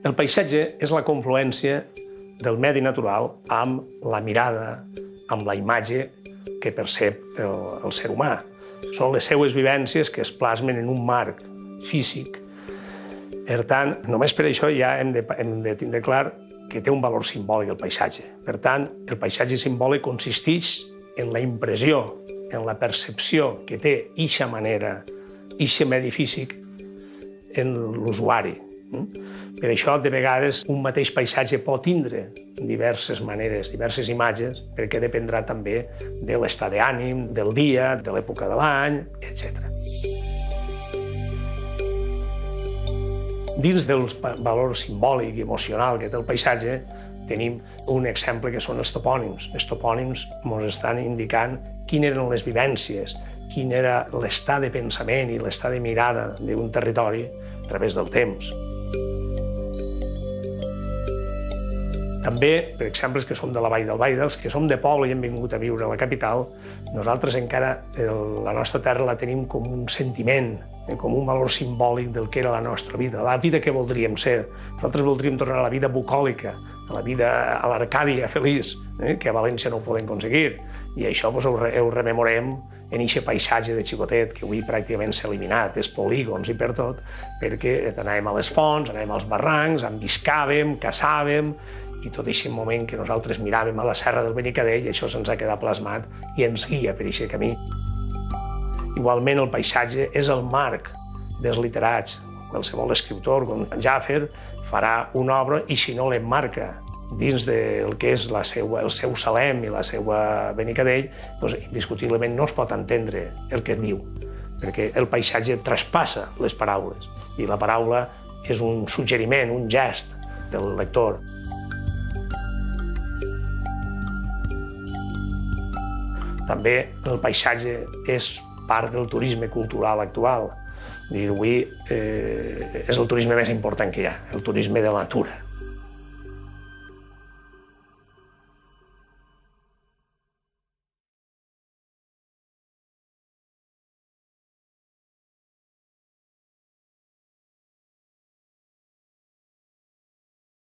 El paisatge és la confluència del medi natural amb la mirada, amb la imatge que percep el ser humà. Són les seues vivències que es plasmen en un marc físic. Per tant, només per això ja hem de tindre clar que té un valor simbòlic el paisatge. Per tant, el paisatge simbòlic consisteix en la impressió, en la percepció que té eixa manera, eixe medi físic en l'usuari. Per això, de vegades, un mateix paisatge pot tindre diverses maneres, diverses imatges, perquè dependrà també de l'estat d'ànim, del dia, de l'època de l'any, etc. Dins del valor simbòlic i emocional que té el paisatge, tenim un exemple que són els topònims. Els topònims ens estan indicant quines eren les vivències, quin era l'estat de pensament i l'estat de mirada d'un territori a través del temps. També, per exemples que som de la Vall d'Albaida, els que som de poble i hem vingut a viure a la capital, nosaltres encara la nostra terra la tenim com un sentiment, com un valor simbòlic del que era la nostra vida, la vida que voldríem ser. Nosaltres voldríem tornar a la vida bucòlica, a la vida a l'Arcàdia feliç, que a València no ho podem aconseguir. I això ho rememorem en aquest paisatge de xicotet que avui pràcticament s'ha eliminat, els polígons i per tot, perquè anàvem a les fonts, anàvem als barrancs, embiscàvem, caçàvem, i tot aquest moment que nosaltres miràvem a la serra del Benicadell, això se'ns ha quedat plasmat i ens guia per aquest camí. Igualment, el paisatge és el marc dels literats. Qualsevol escriptor, com Jaffer, farà una obra i si no l'emmarca dins del que és el seu Salem i la seva Benicadell, doncs indiscutiblement no es pot entendre el que diu, perquè el paisatge traspassa les paraules i la paraula és un suggeriment, un gest del lector. També el paisatge és part del turisme cultural actual. Avui és el turisme més important que hi ha, el turisme de la natura.